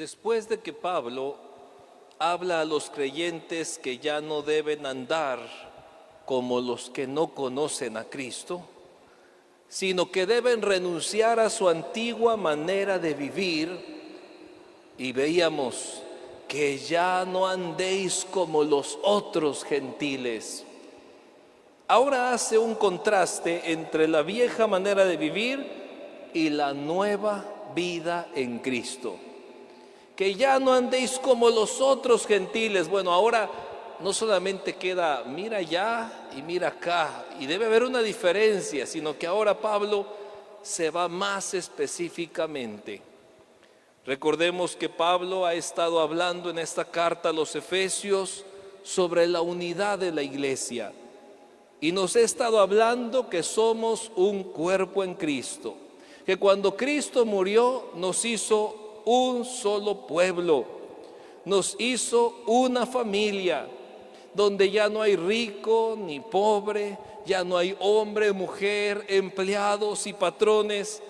Después de que Pablo habla a los creyentes que ya no deben andar como los que no conocen a Cristo, sino que deben renunciar a su antigua manera de vivir, y veíamos que ya no andéis como los otros gentiles. Ahora hace un contraste entre la vieja manera de vivir y la nueva vida en Cristo. Que ya no andéis como los otros gentiles. Bueno, ahora no solamente queda mira allá y mira acá, y debe haber una diferencia, sino que ahora Pablo se va más específicamente. Recordemos que Pablo ha estado hablando en esta carta a los Efesios sobre la unidad de la iglesia, y nos ha estado hablando que somos un cuerpo en Cristo, que cuando Cristo murió nos hizo un solo pueblo, nos hizo una familia, donde ya no hay rico ni pobre, ya no hay hombre, mujer, empleados y patrones.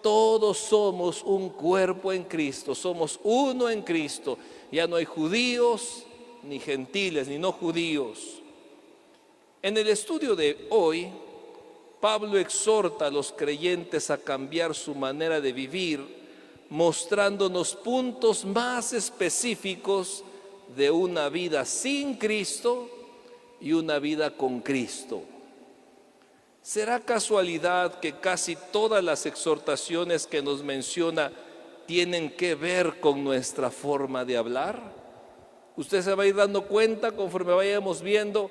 Todos somos un cuerpo en Cristo, somos uno en Cristo. Ya no hay judíos, ni gentiles, ni no judíos. En el estudio de hoy, Pablo exhorta a los creyentes a cambiar su manera de vivir, mostrándonos puntos más específicos de una vida sin Cristo y una vida con Cristo. ¿Será casualidad que casi todas las exhortaciones que nos menciona tienen que ver con nuestra forma de hablar? Usted se va a ir dando cuenta conforme vayamos viendo,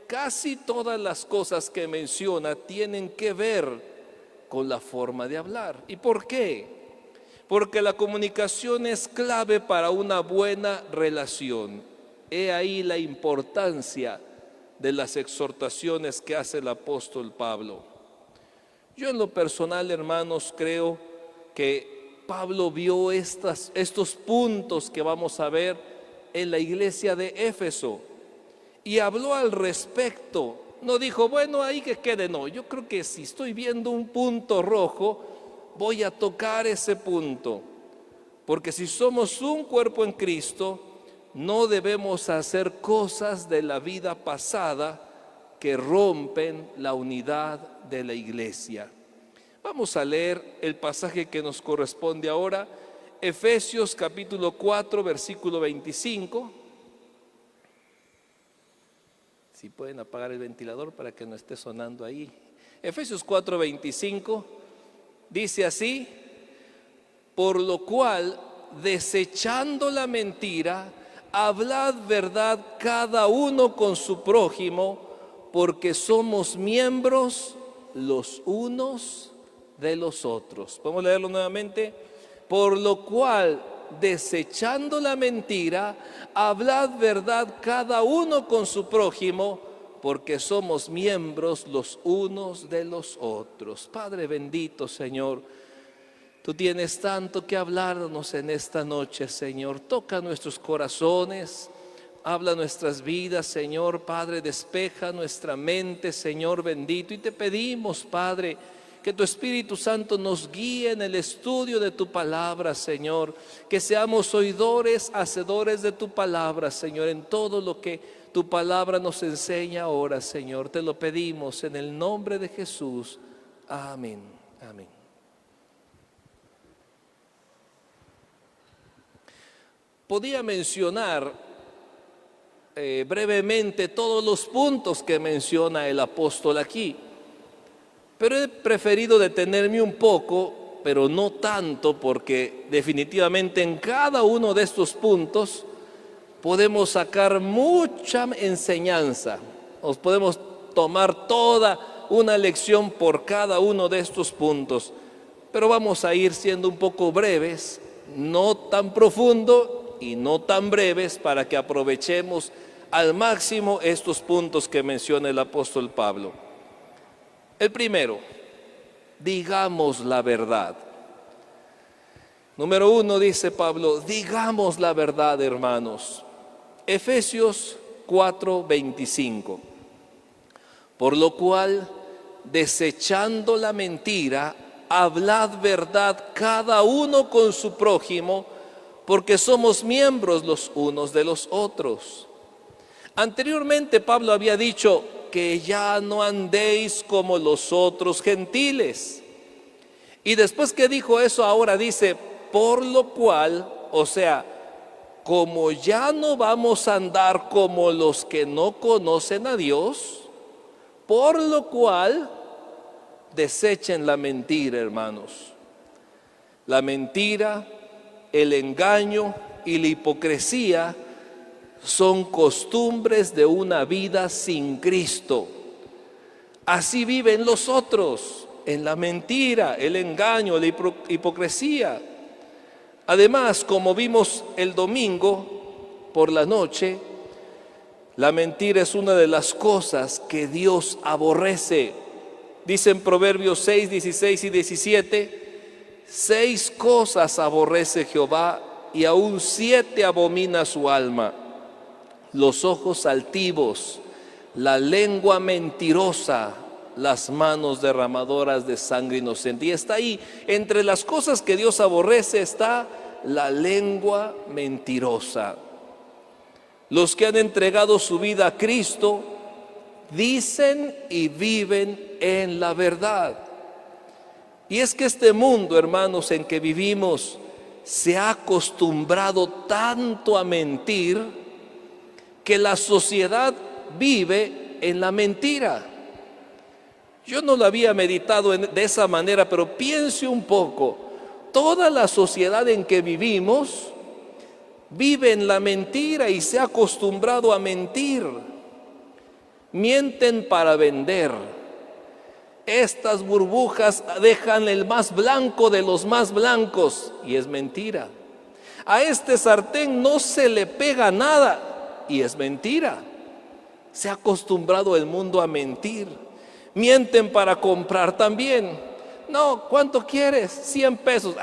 casi todas las cosas que menciona tienen que ver con la forma de hablar. ¿Y por qué? Porque la comunicación es clave para una buena relación. He ahí la importancia de las exhortaciones que hace el apóstol Pablo. Yo en lo personal, hermanos, creo que Pablo vio estos puntos que vamos a ver en la iglesia de Éfeso y habló al respecto. No dijo, bueno, ahí que quede, no. Yo creo que si estoy viendo un punto rojo, voy a tocar ese punto, porque si somos un cuerpo en Cristo, no debemos hacer cosas de la vida pasada que rompen la unidad de la iglesia. Vamos a leer el pasaje que nos corresponde ahora, Efesios capítulo 4, versículo 25. Si pueden apagar el ventilador para que no esté sonando ahí. Efesios 4, 25. Dice así: por lo cual, desechando la mentira, hablad verdad cada uno con su prójimo, porque somos miembros los unos de los otros. ¿Podemos leerlo nuevamente? Por lo cual, desechando la mentira, hablad verdad cada uno con su prójimo, porque somos miembros los unos de los otros. Padre bendito, Señor, Tú tienes tanto que hablarnos en esta noche, Señor. Toca nuestros corazones, habla nuestras vidas, Señor. Padre, despeja nuestra mente, Señor bendito. Y te pedimos, Padre, que tu Espíritu Santo nos guíe en el estudio de tu palabra, Señor. Que seamos oidores, hacedores de tu palabra, Señor, en todo lo que tu palabra nos enseña ahora, Señor. Te lo pedimos en el nombre de Jesús. Amén. Amén. Podía mencionar brevemente todos los puntos que menciona el apóstol aquí, pero he preferido detenerme un poco, pero no tanto, porque definitivamente en cada uno de estos puntos podemos sacar mucha enseñanza. Nos podemos tomar toda una lección por cada uno de estos puntos, pero vamos a ir siendo un poco breves, no tan profundo y no tan breves, para que aprovechemos al máximo estos puntos que menciona el apóstol Pablo. El primero, digamos la verdad. Número 1, dice Pablo, digamos la verdad, hermanos. Efesios 4, 25. Por lo cual, desechando la mentira, hablad verdad cada uno con su prójimo, porque somos miembros los unos de los otros. Anteriormente Pablo había dicho que ya no andéis como los otros gentiles. Y después que dijo eso, ahora dice, por lo cual, o sea, como ya no vamos a andar como los que no conocen a Dios, por lo cual desechen la mentira, hermanos. La mentira, el engaño y la hipocresía son costumbres de una vida sin Cristo. Así viven los otros, en la mentira, el engaño, la hipocresía. Además, como vimos el domingo por la noche, la mentira es una de las cosas que Dios aborrece. Dice en Proverbios 6, 16 y 17, 6 cosas aborrece Jehová y aún 7 abomina su alma: los ojos altivos, la lengua mentirosa, las manos derramadoras de sangre inocente. Y está ahí, entre las cosas que Dios aborrece está la lengua mentirosa. Los que han entregado su vida a Cristo dicen y viven en la verdad. Y es que este mundo, hermanos, en que vivimos se ha acostumbrado tanto a mentir que la sociedad vive en la mentira. Yo no lo había meditado de esa manera, pero piense un poco. Toda la sociedad en que vivimos vive en la mentira y se ha acostumbrado a mentir. Mienten para vender. Estas burbujas dejan el más blanco de los más blancos, y es mentira. A este sartén no se le pega nada, y es mentira. Se ha acostumbrado el mundo a mentir. Mienten para comprar también. No, ¿cuánto quieres? 100 pesos.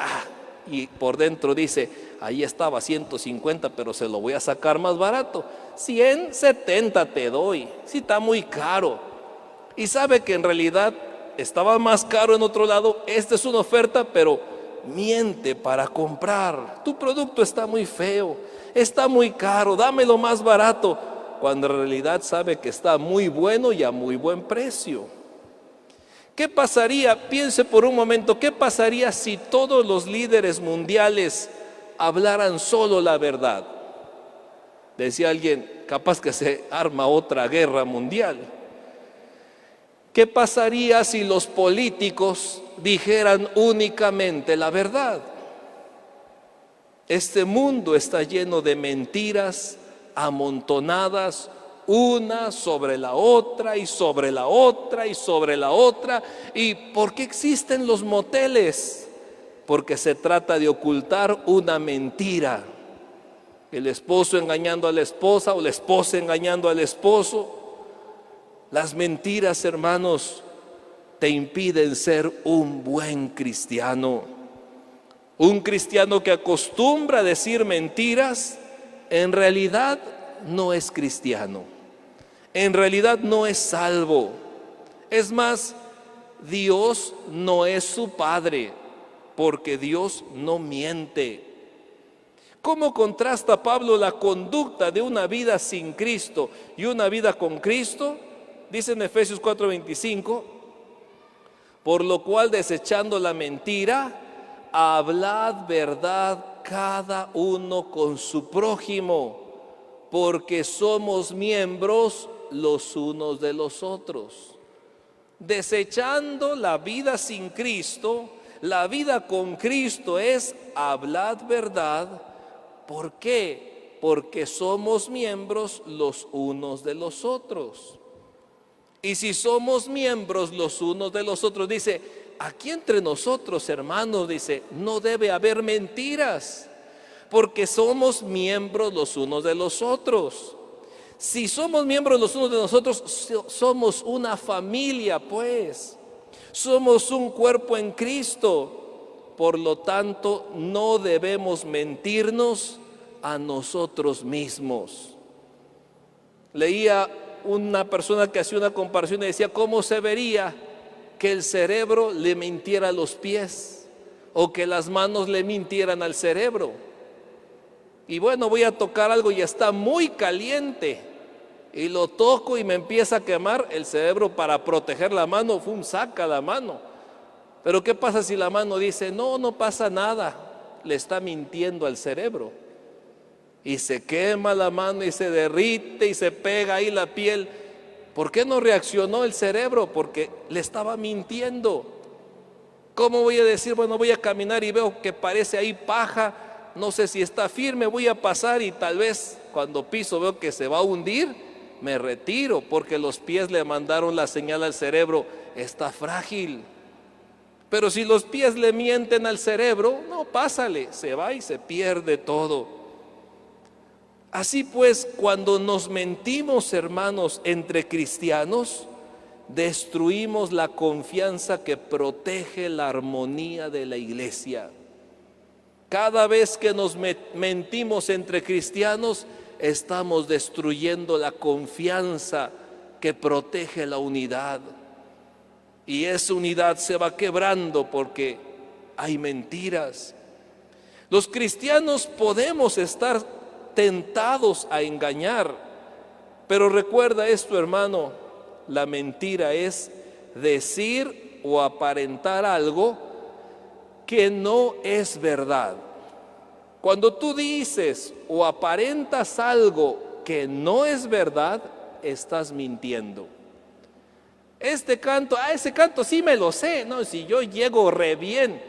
Y por dentro dice, ahí estaba 150, pero se lo voy a sacar más barato. 170 te doy. Sí, está muy caro. Y sabe que en realidad estaba más caro en otro lado. Esta es una oferta, pero miente para comprar. Tu producto está muy feo, está muy caro, dámelo más barato, cuando en realidad sabe que está muy bueno y a muy buen precio. ¿Qué pasaría? Piense por un momento, ¿qué pasaría si todos los líderes mundiales hablaran solo la verdad? Decía alguien, capaz que se arma otra guerra mundial. ¿Qué pasaría si los políticos dijeran únicamente la verdad? Este mundo está lleno de mentiras amontonadas, una sobre la otra y sobre la otra y sobre la otra. ¿Y por qué existen los moteles? Porque se trata de ocultar una mentira. El esposo engañando a la esposa o la esposa engañando al esposo. Las mentiras, hermanos, te impiden ser un buen cristiano. Un cristiano que acostumbra a decir mentiras, en realidad no es cristiano. En realidad no es salvo. Es más, Dios no es su Padre, porque Dios no miente. ¿Cómo contrasta Pablo la conducta de una vida sin Cristo y una vida con Cristo? Dice en Efesios 4:25, por lo cual, desechando la mentira, hablad verdad cada uno con su prójimo, porque somos miembros los unos de los otros. Desechando la vida sin Cristo, la vida con Cristo es hablad verdad. ¿Por qué? Porque somos miembros los unos de los otros. Y si somos miembros los unos de los otros, dice, aquí entre nosotros, hermanos, dice, no debe haber mentiras, porque somos miembros los unos de los otros. Si somos miembros los unos de nosotros, somos una familia, pues. Somos un cuerpo en Cristo. Por lo tanto, no debemos mentirnos a nosotros mismos. Leía una persona que hacía una comparación y decía, ¿cómo se vería que el cerebro le mintiera a los pies o que las manos le mintieran al cerebro? y bueno, voy a tocar algo y está muy caliente, y lo toco y me empieza a quemar, el cerebro, para proteger la mano, saca la mano. Pero ¿qué pasa si la mano dice, no, no pasa nada? Le está mintiendo al cerebro. Y se quema la mano y se derrite y se pega ahí la piel. ¿Por qué no reaccionó el cerebro? Porque le estaba mintiendo. ¿Cómo voy a decir, bueno, voy a caminar y veo que parece ahí paja, no sé si está firme, voy a pasar y tal vez cuando piso veo que se va a hundir, me retiro, porque los pies le mandaron la señal al cerebro, está frágil. Pero si los pies le mienten al cerebro, no, pásale, se va y se pierde todo. Así pues, cuando nos mentimos, hermanos, entre cristianos, destruimos la confianza que protege la armonía de la iglesia. Cada vez que nos mentimos entre cristianos, estamos destruyendo la confianza que protege la unidad. Y esa unidad se va quebrando porque hay mentiras. Los cristianos podemos estar tentados a engañar, pero recuerda esto, hermano, la mentira es decir o aparentar algo que no es verdad. Cuando tú dices o aparentas algo que no es verdad, estás mintiendo. Este canto, ese canto sí me lo sé, no, si yo llego re bien,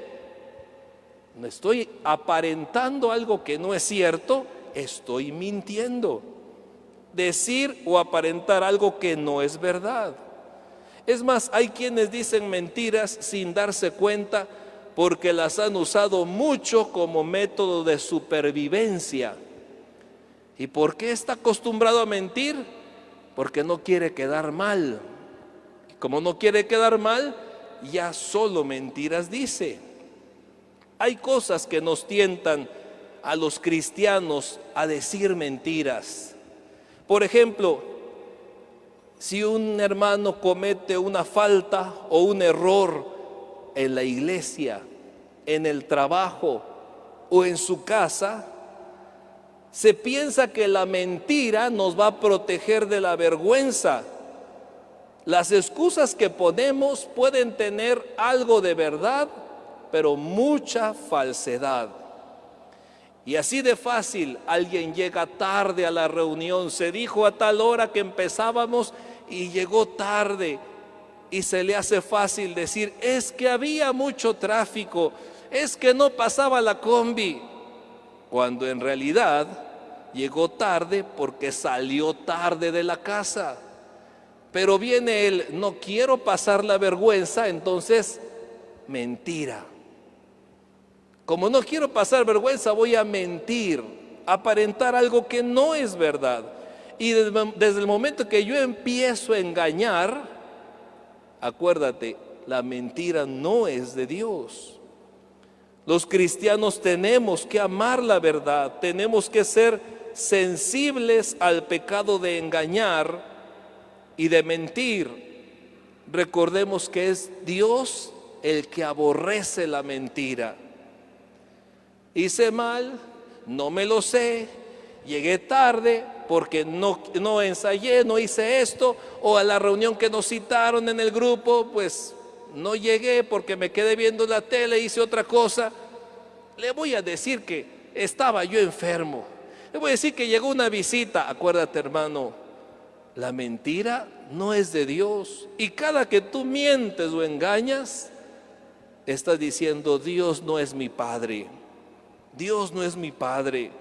no estoy aparentando algo que no es cierto, estoy mintiendo. Decir o aparentar algo que no es verdad. Es más, hay quienes dicen mentiras sin darse cuenta porque las han usado mucho como método de supervivencia. ¿Y por qué está acostumbrado a mentir? Porque no quiere quedar mal. Y como no quiere quedar mal, ya solo mentiras dice. Hay cosas que nos tientan a los cristianos a decir mentiras. Por ejemplo, si un hermano comete una falta o un error en la iglesia, en el trabajo o en su casa, se piensa que la mentira nos va a proteger de la vergüenza. Las excusas que ponemos pueden tener algo de verdad, pero mucha falsedad. Y así de fácil, alguien llega tarde a la reunión, se dijo a tal hora que empezábamos y llegó tarde, y se le hace fácil decir, es que había mucho tráfico, es que no pasaba la combi, cuando en realidad llegó tarde porque salió tarde de la casa. Pero viene él, no quiero pasar la vergüenza, entonces mentira. Como no quiero pasar vergüenza, voy a mentir, aparentar algo que no es verdad. Y desde el momento que yo empiezo a engañar, acuérdate, la mentira no es de Dios. Los cristianos tenemos que amar la verdad, tenemos que ser sensibles al pecado de engañar y de mentir. Recordemos que es Dios el que aborrece la mentira. Hice mal, no me lo sé, llegué tarde porque no ensayé, no hice esto, o a la reunión que nos citaron en el grupo, pues no llegué porque me quedé viendo la tele, hice otra cosa. Le voy a decir que estaba yo enfermo, le voy a decir que llegó una visita. Acuérdate, hermano, la mentira no es de Dios, y cada que tú mientes o engañas, estás diciendo, Dios no es mi Padre. Dios no es mi Padre.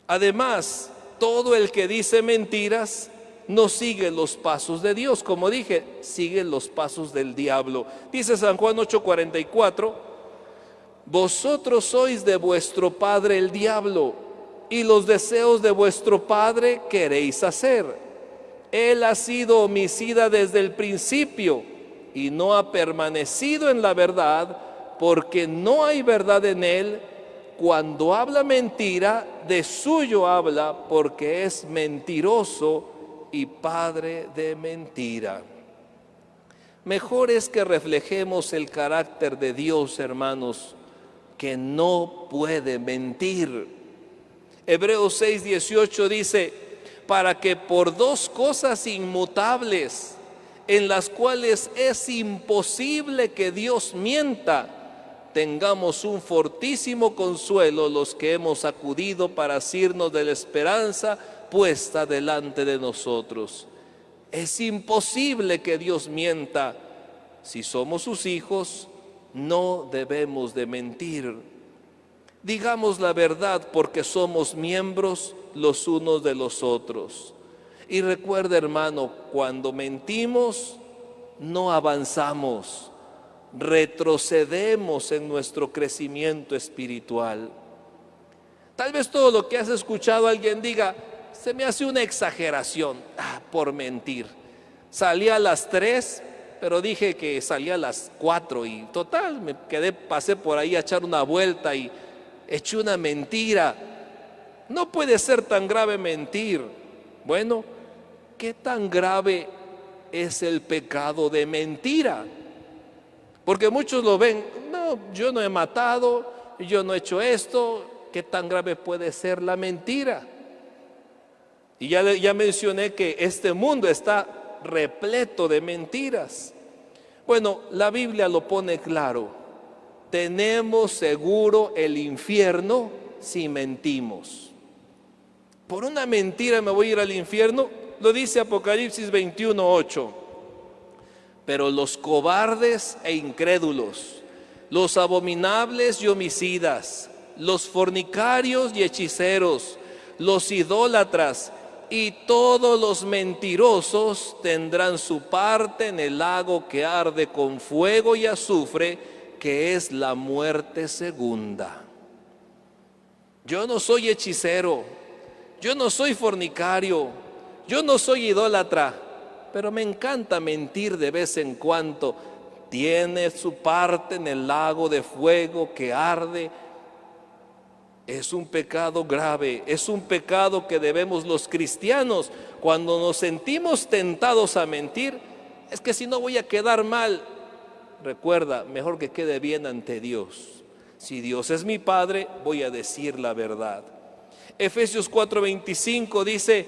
Además, todo el que dice mentiras no sigue los pasos de Dios. Como dije, sigue los pasos del diablo. Dice San Juan 8:44, vosotros sois de vuestro padre el diablo, y los deseos de vuestro padre queréis hacer. Él ha sido homicida desde el principio y no ha permanecido en la verdad, porque no hay verdad en él. Cuando habla mentira, de suyo habla, porque es mentiroso y padre de mentira. Mejor es que reflejemos el carácter de Dios, hermanos, que no puede mentir. Hebreos 6:18 dice, para que por dos cosas inmutables, en las cuales es imposible que Dios mienta, tengamos un fortísimo consuelo los que hemos acudido para asirnos de la esperanza puesta delante de nosotros. Es imposible que Dios mienta. Si somos sus hijos, no debemos de mentir. Digamos la verdad porque somos miembros los unos de los otros. Y recuerda, hermano, cuando mentimos, no avanzamos, retrocedemos en nuestro crecimiento espiritual. Tal vez todo lo que has escuchado alguien diga, se me hace una exageración, por mentir. Salí a las 3, pero dije que salí a las 4 y total, pasé por ahí a echar una vuelta y eché una mentira. No puede ser tan grave mentir. Bueno, ¿qué tan grave es el pecado de mentira? Porque muchos lo ven, no, yo no he matado, yo no he hecho esto. ¿Qué tan grave puede ser la mentira? Y ya mencioné que este mundo está repleto de mentiras. Bueno, la Biblia lo pone claro. Tenemos seguro el infierno si mentimos. Por una mentira me voy a ir al infierno, lo dice Apocalipsis 21:8. Pero los cobardes e incrédulos, los abominables y homicidas, los fornicarios y hechiceros, los idólatras y todos los mentirosos tendrán su parte en el lago que arde con fuego y azufre, que es la muerte segunda. Yo no soy hechicero, yo no soy fornicario, yo no soy idólatra, pero me encanta mentir de vez en cuando. Tiene su parte en el lago de fuego que arde. Es un pecado grave, es un pecado que debemos los cristianos, cuando nos sentimos tentados a mentir, es que si no voy a quedar mal. Recuerda, mejor que quede bien ante Dios. Si Dios es mi Padre, voy a decir la verdad. Efesios 4:25 dice,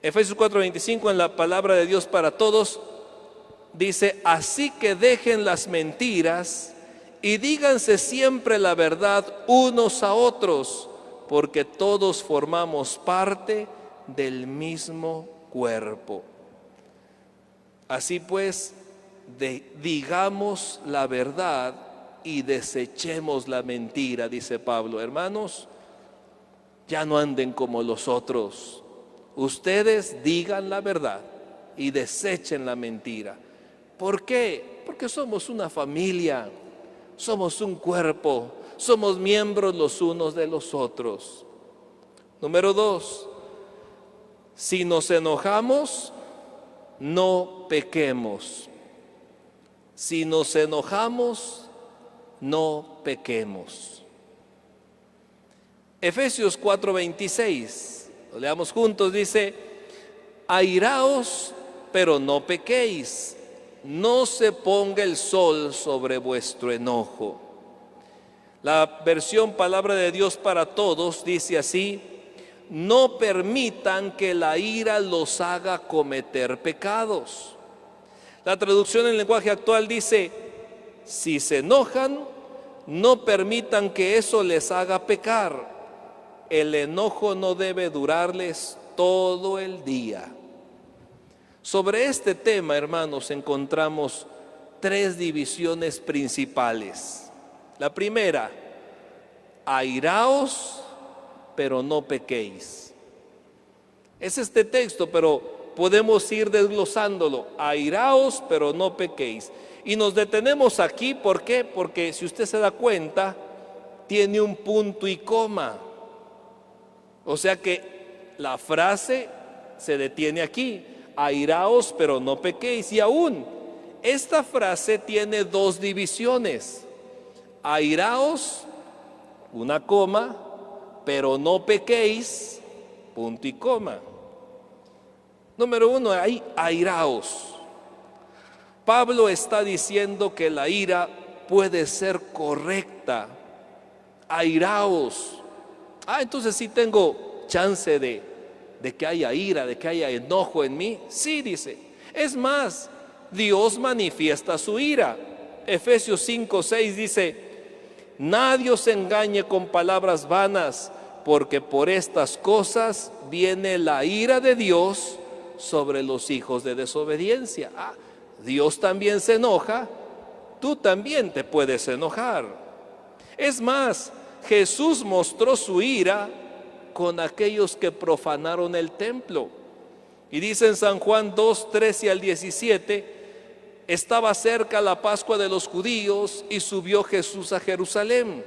Efesios 4:25 en la palabra de Dios para todos, dice, así que dejen las mentiras y díganse siempre la verdad unos a otros, porque todos formamos parte del mismo cuerpo. Así pues, digamos la verdad y desechemos la mentira, dice Pablo. Hermanos, ya no anden como los otros. Ustedes digan la verdad y desechen la mentira. ¿Por qué? Porque somos una familia, somos un cuerpo, somos miembros los unos de los otros. Número 2, si nos enojamos, no pequemos. Si nos enojamos, no pequemos. Efesios 4:26, lo leamos juntos, dice, airaos, pero no pequéis, no se ponga el sol sobre vuestro enojo. La versión Palabra de Dios para Todos dice así, no permitan que la ira los haga cometer pecados. La traducción en lenguaje actual dice, si se enojan, no permitan que eso les haga pecar. El enojo no debe durarles todo el día. Sobre este tema, hermanos, encontramos 3 divisiones principales. La primera, airaos, pero no pequéis. Es este texto, pero podemos ir desglosándolo. Airaos, pero no pequéis. Y nos detenemos aquí, ¿por qué? Porque si usted se da cuenta, tiene un punto y coma. O sea que la frase se detiene aquí. Airaos, pero no pequéis. Y aún, esta frase tiene 2 divisiones. Airaos, una coma, pero no pequéis, punto y coma. Número 1, hay airaos. Pablo está diciendo que la ira puede ser correcta. Airaos, Entonces sí tengo chance de que haya ira, de que haya enojo en mí. Sí, dice. Es más, Dios manifiesta su ira. Efesios 5:6 dice: nadie os engañe con palabras vanas, porque por estas cosas viene la ira de Dios sobre los hijos de desobediencia. Dios también se enoja, tú también te puedes enojar. Es más, Jesús mostró su ira con aquellos que profanaron el templo. Y dice en San Juan 2:13 al 17: estaba cerca la Pascua de los judíos y subió Jesús a Jerusalén.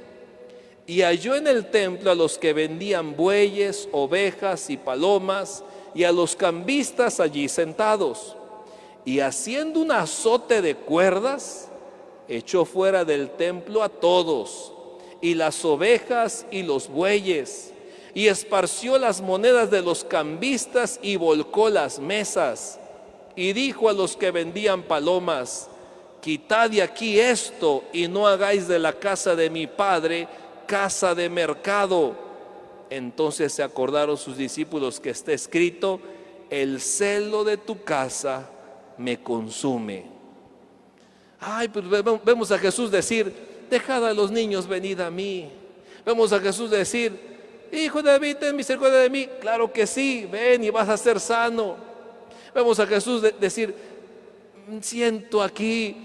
Y halló en el templo a los que vendían bueyes, ovejas y palomas, y a los cambistas allí sentados. Y haciendo un azote de cuerdas, echó fuera del templo a todos, y las ovejas y los bueyes, y esparció las monedas de los cambistas y volcó las mesas. Y dijo a los que vendían palomas: quitad de aquí esto y no hagáis de la casa de mi padre casa de mercado. Entonces se acordaron sus discípulos que está escrito: el celo de tu casa me consume. Pero vemos a Jesús decir: dejad a los niños, venid a mí. Vemos a Jesús decir: hijo de David, ten misericordia de mí. Claro que sí, ven y vas a ser sano. Vemos a Jesús decir: siento aquí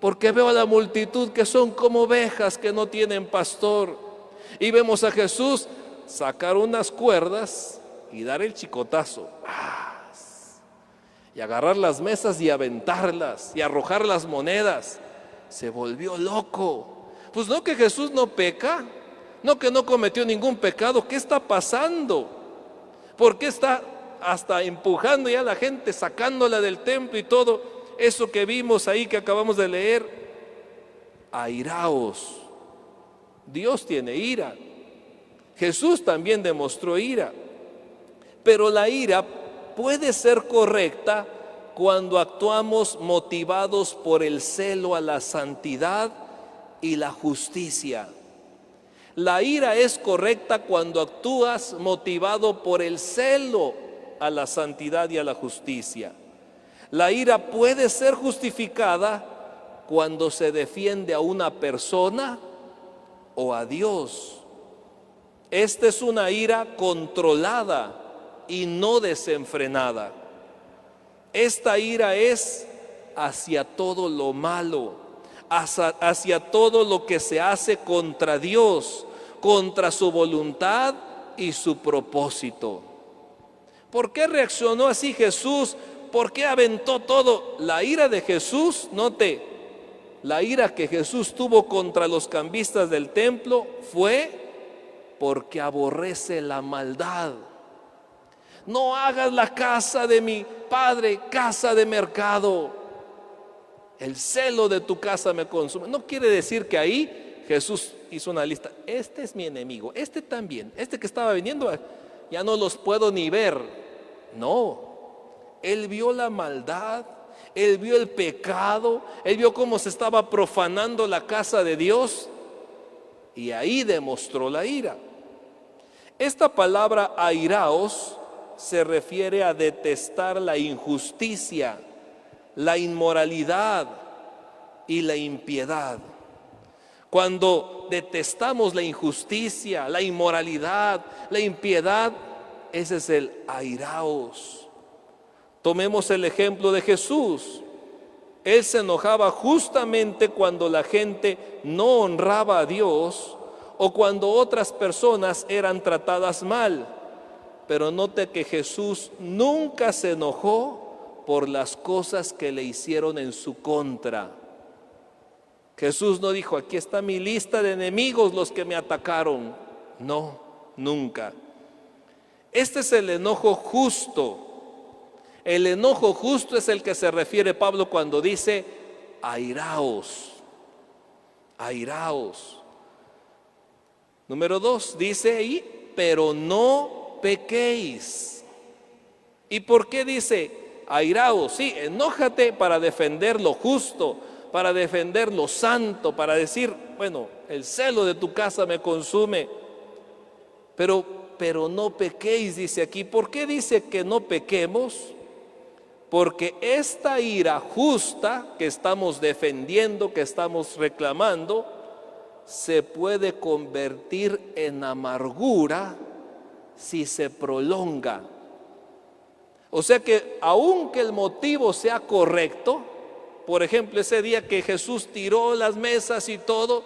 porque veo a la multitud que son como ovejas que no tienen pastor. Y vemos a Jesús sacar unas cuerdas y dar el chicotazo, y agarrar las mesas y aventarlas y arrojar las monedas. Se volvió loco. Pues no que Jesús no peca, no que no cometió ningún pecado. ¿Qué está pasando? ¿Por qué está hasta empujando ya a la gente, sacándola del templo y todo eso que vimos ahí, que acabamos de leer? Airaos. Dios tiene ira. Jesús también demostró ira. Pero la ira puede ser correcta cuando actuamos motivados por el celo a la santidad y la justicia. La ira es correcta cuando actúas motivado por el celo a la santidad y a la justicia. La ira puede ser justificada cuando se defiende a una persona o a Dios. Esta es una ira controlada y no desenfrenada. Esta ira es hacia todo lo malo, hacia todo lo que se hace contra Dios, contra su voluntad y su propósito. ¿Por qué reaccionó así Jesús? ¿Por qué aventó todo? La ira de Jesús, note, la ira que Jesús tuvo contra los cambistas del templo fue porque aborrece la maldad. No hagas la casa de mi padre casa de mercado. El celo de tu casa me consume. No quiere decir que ahí Jesús hizo una lista. Este es mi enemigo, este también, este que estaba viniendo, ya no los puedo ni ver. No, Él vio la maldad, Él vio el pecado, Él vio cómo se estaba profanando la casa de Dios, y ahí demostró la ira. Esta palabra airaos se refiere a detestar la injusticia, la inmoralidad y la impiedad. Cuando detestamos la injusticia, la inmoralidad, la impiedad, ese es el airaos. Tomemos el ejemplo de Jesús. Él se enojaba justamente cuando la gente no honraba a Dios o cuando otras personas eran tratadas mal. Pero note que Jesús nunca se enojó por las cosas que le hicieron en su contra. Jesús no dijo: aquí está mi lista de enemigos, los que me atacaron. No, nunca. Este es el enojo justo. El enojo justo es el que se refiere Pablo cuando dice airaos. Airaos. Número 2, dice ahí: pero no pequéis. ¿Y por qué dice airaos? Sí, enójate para defender lo justo, para defender lo santo, para decir: bueno, el celo de tu casa me consume. Pero no pequéis, dice aquí. ¿Por qué dice que no pequemos? Porque esta ira justa que estamos defendiendo, que estamos reclamando, se puede convertir en amargura si se prolonga. O sea que aunque el motivo sea correcto, por ejemplo, ese día que Jesús tiró las mesas y todo,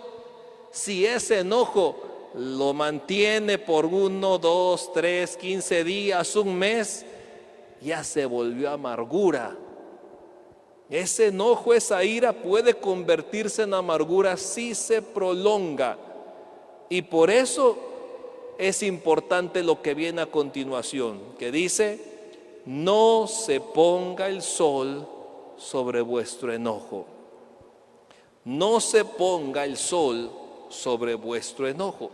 si ese enojo lo mantiene por 1, 2, 3, 15 días, un mes, ya se volvió amargura. Ese enojo, esa ira puede convertirse en amargura si se prolonga. Y por eso es importante lo que viene a continuación, que dice: no se ponga el sol sobre vuestro enojo. No se ponga el sol sobre vuestro enojo.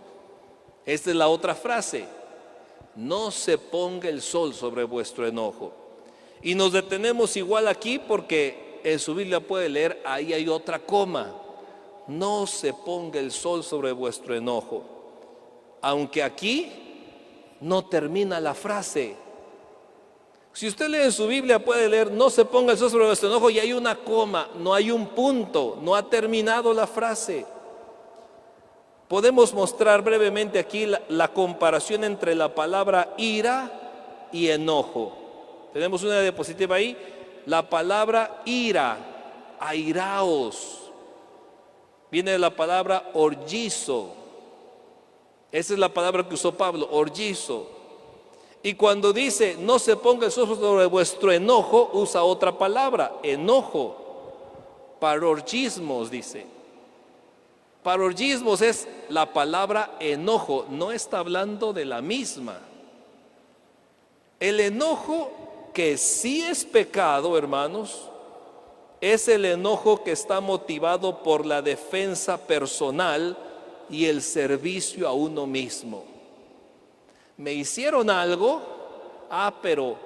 Esta es la otra frase: no se ponga el sol sobre vuestro enojo. Y nos detenemos igual aquí porque en su Biblia puede leer, ahí hay otra coma: no se ponga el sol sobre vuestro enojo. Aunque aquí no termina la frase. Si usted lee en su Biblia puede leer, no se ponga el sol sobre vuestro enojo, y hay una coma, no hay un punto, no ha terminado la frase. Podemos mostrar brevemente aquí la comparación entre la palabra ira y enojo. Tenemos una diapositiva ahí. La palabra ira, airaos, viene de la palabra orgizo. Esa es la palabra que usó Pablo, orgizo. Y cuando dice no se ponga el sol sobre vuestro enojo, usa otra palabra, enojo. Parorgismos dice. Parorgismos es la palabra enojo, no está hablando de la misma. El enojo que sí es pecado, hermanos, es el enojo que está motivado por la defensa personal y el servicio a uno mismo. Me hicieron algo, pero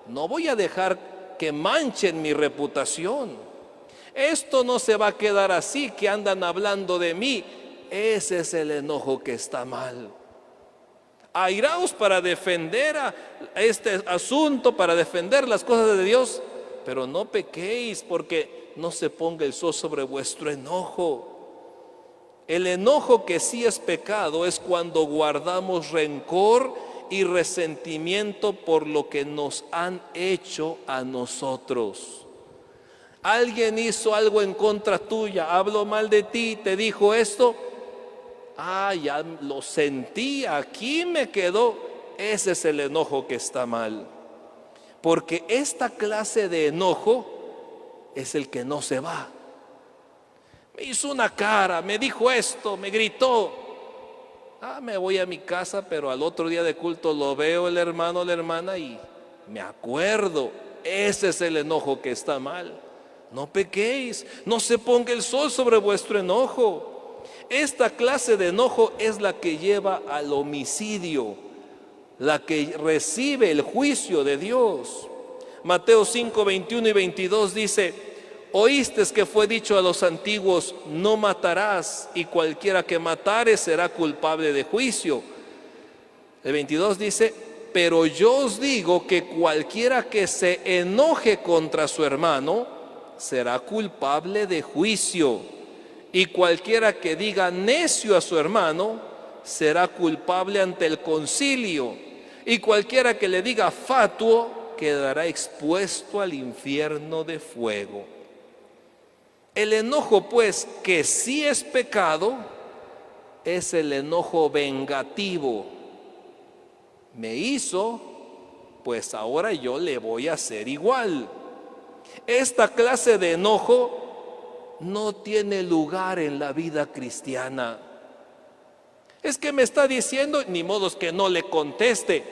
no voy a dejar que manchen mi reputación. Esto no se va a quedar así, que andan hablando de mí. Ese es el enojo que está mal. Airaos para defender a este asunto, para defender las cosas de Dios, pero no pequéis, porque no se ponga el sol sobre vuestro enojo. El enojo que sí es pecado es cuando guardamos rencor y resentimiento por lo que nos han hecho a nosotros. Alguien hizo algo en contra tuya, habló mal de ti, te dijo esto. Ya lo sentí, aquí me quedó. Ese es el enojo que está mal. Porque esta clase de enojo es el que no se va. Me hizo una cara, me dijo esto, me gritó. Me voy a mi casa, pero al otro día de culto lo veo el hermano o la hermana y me acuerdo. Ese es el enojo que está mal. No pequéis, no se ponga el sol sobre vuestro enojo. Esta clase de enojo es la que lleva al homicidio, la que recibe el juicio de Dios. Mateo 5, 21 y 22 dice: oísteis que fue dicho a los antiguos, no matarás, y cualquiera que matare será culpable de juicio. El 22 dice: pero yo os digo que cualquiera que se enoje contra su hermano será culpable de juicio, y cualquiera que diga necio a su hermano será culpable ante el concilio, y cualquiera que le diga fatuo quedará expuesto al infierno de fuego. El enojo, pues, que sí es pecado, es el enojo vengativo. Me hizo, pues ahora yo le voy a hacer igual. Esta clase de enojo no tiene lugar en la vida cristiana. Es que me está diciendo, ni modos que no le conteste.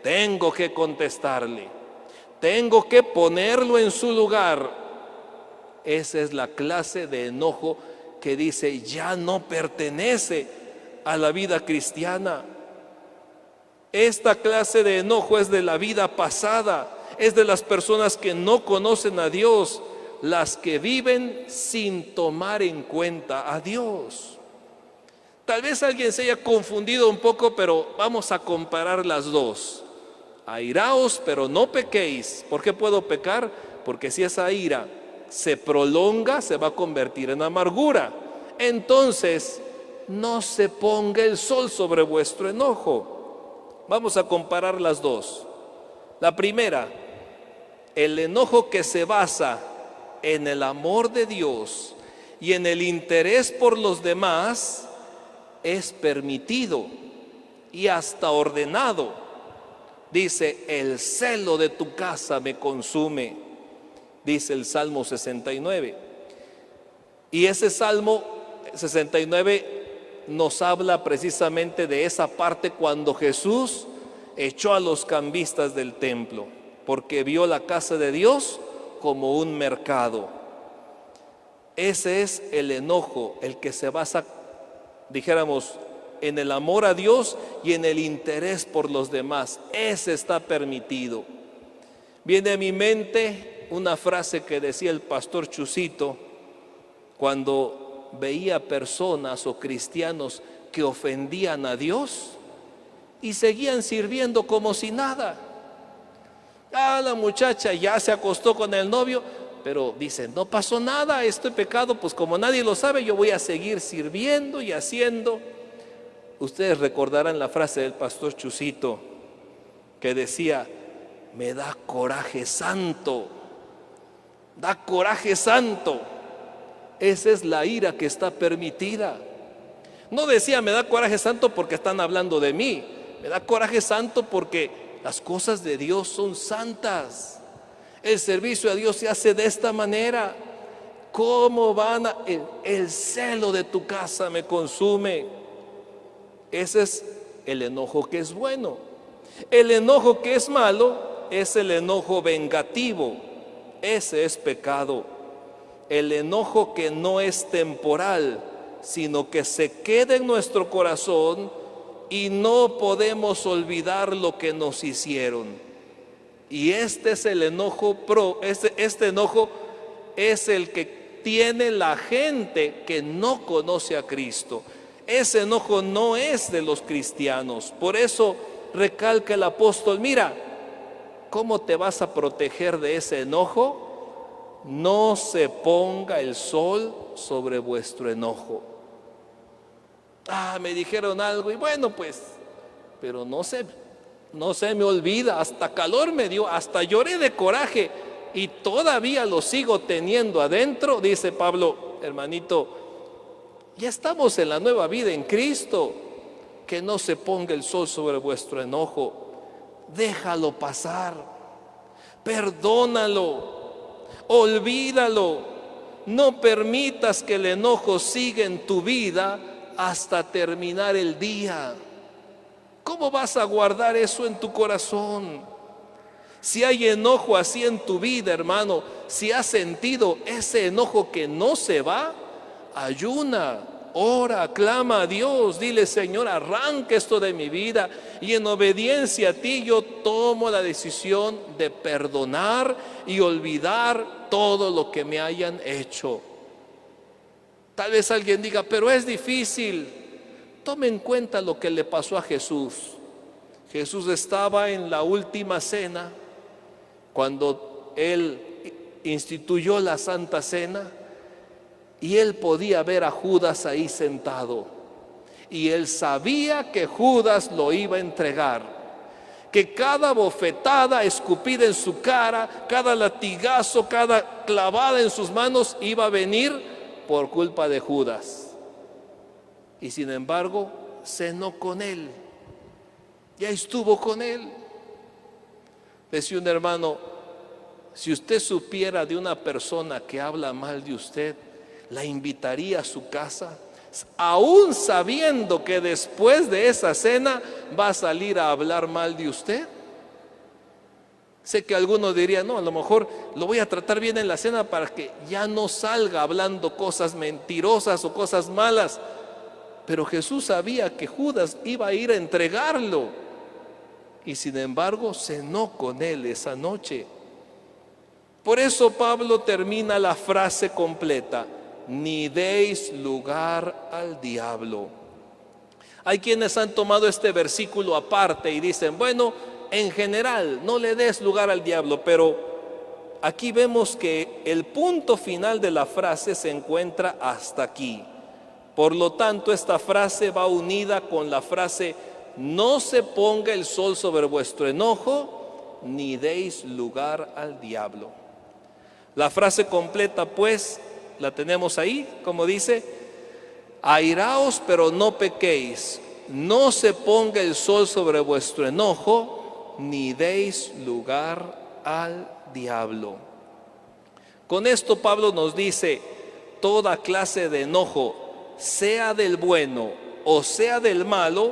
Tengo que contestarle. Tengo que ponerlo en su lugar. Esa es la clase de enojo que dice ya no pertenece a la vida cristiana. Esta clase de enojo es de la vida pasada, es de las personas que no conocen a Dios, las que viven sin tomar en cuenta a Dios. Tal vez alguien se haya confundido un poco, pero vamos a comparar las dos. Airaos, pero no pequéis. ¿Por qué puedo pecar? Porque si esa ira se prolonga, se va a convertir en amargura. Entonces, no se ponga el sol sobre vuestro enojo. Vamos a comparar las dos. La primera, el enojo que se basa en el amor de Dios y en el interés por los demás es permitido y hasta ordenado. Dice, el celo de tu casa me consume, dice el Salmo 69. Y ese Salmo 69 nos habla precisamente de esa parte cuando Jesús echó a los cambistas del templo, porque vio la casa de Dios como un mercado. Ese es el enojo, el que se basa, dijéramos, en el amor a Dios y en el interés por los demás. Ese está permitido. Viene a mi mente una frase que decía el pastor Chusito cuando veía personas o cristianos que ofendían a Dios y seguían sirviendo como si nada. La muchacha ya se acostó con el novio, pero dicen, no pasó nada, este pecado, pues como nadie lo sabe, yo voy a seguir sirviendo y haciendo. Ustedes recordarán la frase del pastor Chusito que decía, me da coraje santo, da coraje santo. Esa es la ira que está permitida. No decía, me da coraje santo porque están hablando de mí, me da coraje santo porque las cosas de Dios son santas. El servicio a Dios se hace de esta manera. ¿Cómo van a...? El celo de tu casa me consume. Ese es el enojo que es bueno. El enojo que es malo es el enojo vengativo. Ese es pecado. El enojo que no es temporal, sino que se queda en nuestro corazón y no podemos olvidar lo que nos hicieron. Y este es el enojo este enojo es el que tiene la gente que no conoce a Cristo. Ese enojo no es de los cristianos. Por eso recalca el apóstol, mira, ¿cómo te vas a proteger de ese enojo? No se ponga el sol sobre vuestro enojo. Me dijeron algo y bueno, pues, pero no se me olvida, hasta calor me dio, hasta lloré de coraje y todavía lo sigo teniendo adentro. Dice Pablo, hermanito, ya estamos en la nueva vida en Cristo. Que no se ponga el sol sobre vuestro enojo. Déjalo pasar, perdónalo, olvídalo. No permitas que el enojo siga en tu vida hasta terminar el día. ¿Cómo vas a guardar eso en tu corazón? Si hay enojo así en tu vida, hermano, si has sentido ese enojo que no se va, ayuna, ora, clama a Dios, dile, Señor, arranca esto de mi vida y en obediencia a ti yo tomo la decisión de perdonar y olvidar todo lo que me hayan hecho. Tal vez alguien diga, pero es difícil. Tome en cuenta lo que le pasó a Jesús. Jesús estaba en la última cena, cuando Él instituyó la Santa Cena, y Él podía ver a Judas ahí sentado. Y Él sabía que Judas lo iba a entregar, que cada bofetada escupida en su cara, cada latigazo, cada clavada en sus manos iba a venir por culpa de Judas. Y sin embargo, cenó con Él, ya estuvo con Él. Decía un hermano, si usted supiera de una persona que habla mal de usted, ¿la invitaría a su casa? Aún sabiendo que después de esa cena va a salir a hablar mal de usted. Sé que algunos dirían, no, a lo mejor lo voy a tratar bien en la cena para que ya no salga hablando cosas mentirosas o cosas malas. Pero Jesús sabía que Judas iba a ir a entregarlo y sin embargo cenó con él esa noche. Por eso Pablo termina la frase completa, ni deis lugar al diablo. Hay quienes han tomado este versículo aparte y dicen, bueno, en general, no le des lugar al diablo, pero aquí vemos que el punto final de la frase se encuentra hasta aquí. Por lo tanto, esta frase va unida con la frase, no se ponga el sol sobre vuestro enojo, ni deis lugar al diablo. La frase completa, pues, la tenemos ahí, como dice, airaos, pero no pequéis, no se ponga el sol sobre vuestro enojo, ni deis lugar al diablo. Con esto Pablo nos dice, toda clase de enojo, sea del bueno o sea del malo,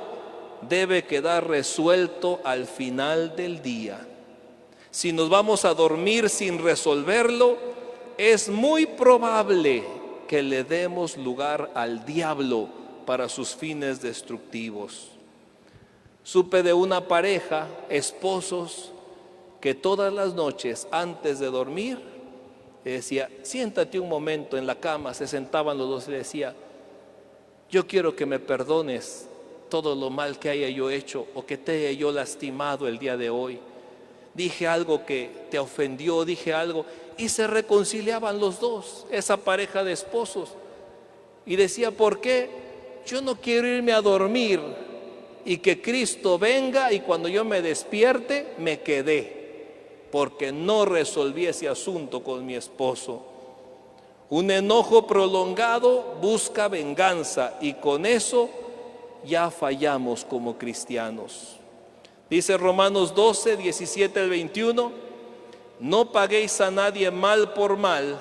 debe quedar resuelto al final del día. Si nos vamos a dormir sin resolverlo, es muy probable que le demos lugar al diablo para sus fines destructivos. Supe de una pareja, esposos, que todas las noches antes de dormir, le decía, siéntate un momento en la cama, se sentaban los dos y le decía, yo quiero que me perdones todo lo mal que haya yo hecho o que te haya yo lastimado el día de hoy. Dije algo que te ofendió, dije algo, y se reconciliaban los dos, esa pareja de esposos. Y decía, ¿por qué? Yo no quiero irme a dormir y que Cristo venga y cuando yo me despierte me quedé, porque no resolví ese asunto con mi esposo. Un enojo prolongado busca venganza y con eso ya fallamos como cristianos. Dice Romanos 12, 17 al 21, no paguéis a nadie mal por mal,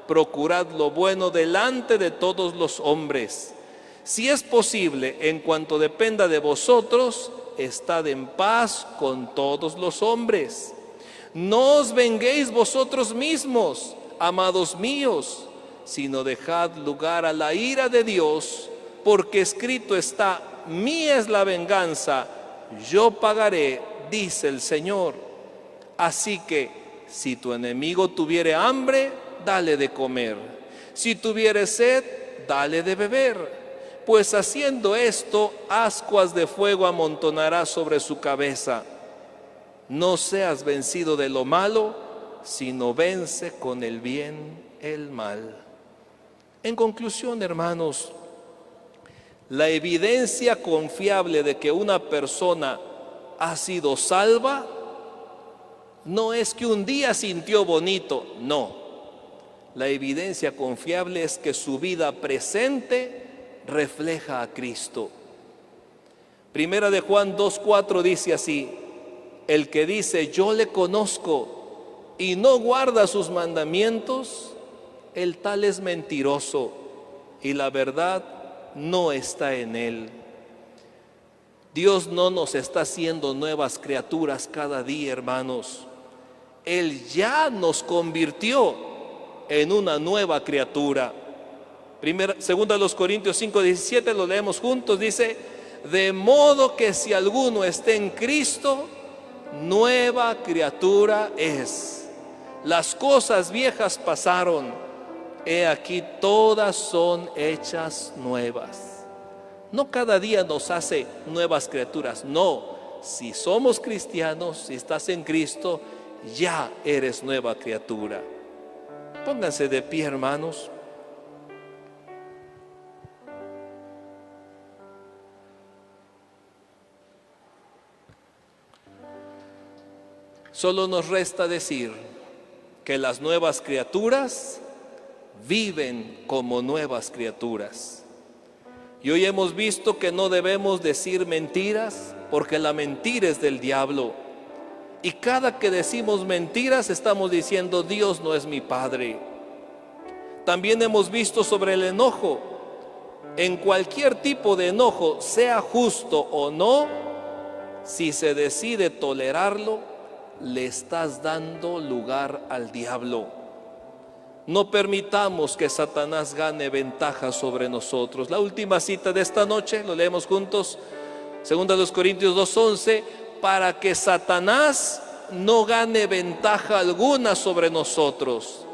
procurad lo bueno delante de todos los hombres. Si es posible, en cuanto dependa de vosotros, estad en paz con todos los hombres. No os venguéis vosotros mismos, amados míos, sino dejad lugar a la ira de Dios, porque escrito está, mía es la venganza, yo pagaré, dice el Señor. Así que, si tu enemigo tuviere hambre, dale de comer. Si tuviere sed, dale de beber. Pues haciendo esto, ascuas de fuego amontonará sobre su cabeza. No seas vencido de lo malo, sino vence con el bien el mal. En conclusión, hermanos, la evidencia confiable de que una persona ha sido salva no es que un día sintió bonito, no. La evidencia confiable es que su vida presente refleja a Cristo. Primera de Juan 2:4 dice así, el que dice yo le conozco y no guarda sus mandamientos, el tal es mentiroso y la verdad no está en él. Dios no nos está haciendo nuevas criaturas cada día, hermanos. Él ya nos convirtió en una nueva criatura. Segunda de los Corintios 5:17, lo leemos juntos, dice, de modo que si alguno está en Cristo, nueva criatura es. Las cosas viejas pasaron, he aquí todas son hechas nuevas. No cada día nos hace nuevas criaturas, no. Si somos cristianos, si estás en Cristo, ya eres nueva criatura. Pónganse de pie, hermanos. Solo nos resta decir que las nuevas criaturas viven como nuevas criaturas. Y hoy hemos visto que no debemos decir mentiras, porque la mentira es del diablo. Y cada que decimos mentiras estamos diciendo Dios no es mi Padre. También hemos visto sobre el enojo. En cualquier tipo de enojo, sea justo o no, si se decide tolerarlo, le estás dando lugar al diablo. No permitamos que Satanás gane ventaja sobre nosotros. La última cita de esta noche, lo leemos juntos, 2 Corintios 2:11, para que Satanás no gane ventaja alguna sobre nosotros,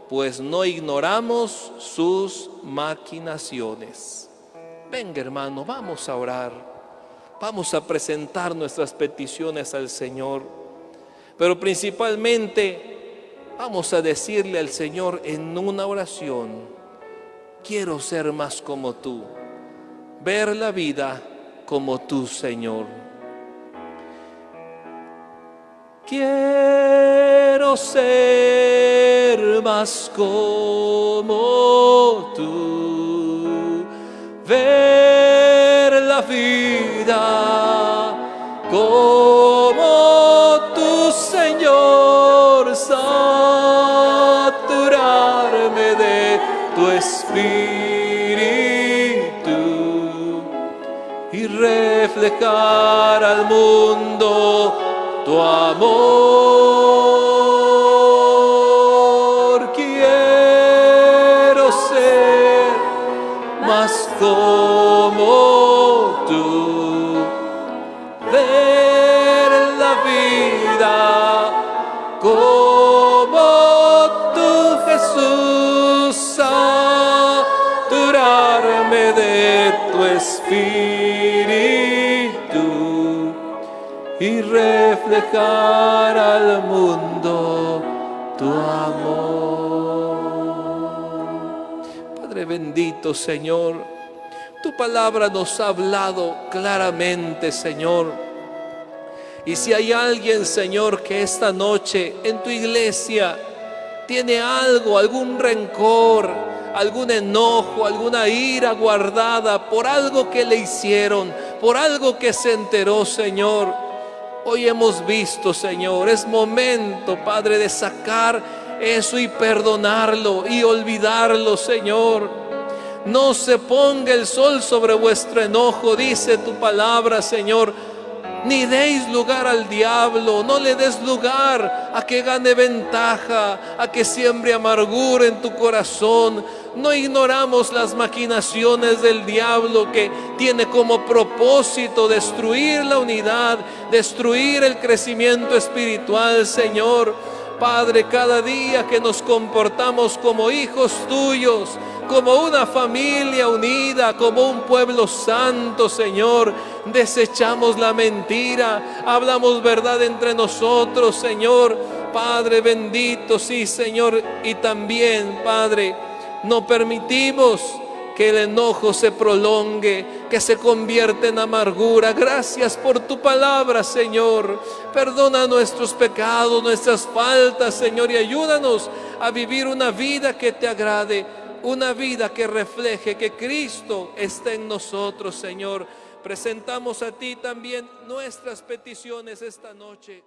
pues no ignoramos sus maquinaciones. Venga, hermano, vamos a orar. Vamos a presentar nuestras peticiones al Señor. Pero principalmente vamos a decirle al Señor en una oración: quiero ser más como tú, ver la vida como tú, Señor. Quiero ser más como tú, ver la vida como tú, Señor, saturarme de tu espíritu y reflejar al mundo tu amor. Quiero ser más como tú, ver la vida como tú, Jesús, saturarme de tu espíritu y reflejar al mundo tu amor. Padre bendito, Señor, tu palabra nos ha hablado claramente, Señor. Y si hay alguien, Señor, que esta noche en tu iglesia tiene algo, algún rencor, algún enojo, alguna ira guardada por algo que le hicieron, por algo que se enteró, Señor, hoy hemos visto, Señor, es momento, Padre, de sacar eso y perdonarlo y olvidarlo, Señor. No se ponga el sol sobre vuestro enojo, dice tu palabra, Señor. Ni deis lugar al diablo, no le des lugar a que gane ventaja, a que siembre amargura en tu corazón. No ignoramos las maquinaciones del diablo, que tiene como propósito destruir la unidad, destruir el crecimiento espiritual, Señor. Padre, cada día que nos comportamos como hijos tuyos, como una familia unida, como un pueblo santo, Señor, desechamos la mentira, hablamos verdad entre nosotros, Señor. Padre bendito, sí, Señor, y también, Padre, no permitimos que el enojo se prolongue, que se convierta en amargura. Gracias por tu palabra, Señor. Perdona nuestros pecados, nuestras faltas, Señor, y ayúdanos a vivir una vida que te agrade, una vida que refleje que Cristo está en nosotros, Señor. Presentamos a ti también nuestras peticiones esta noche.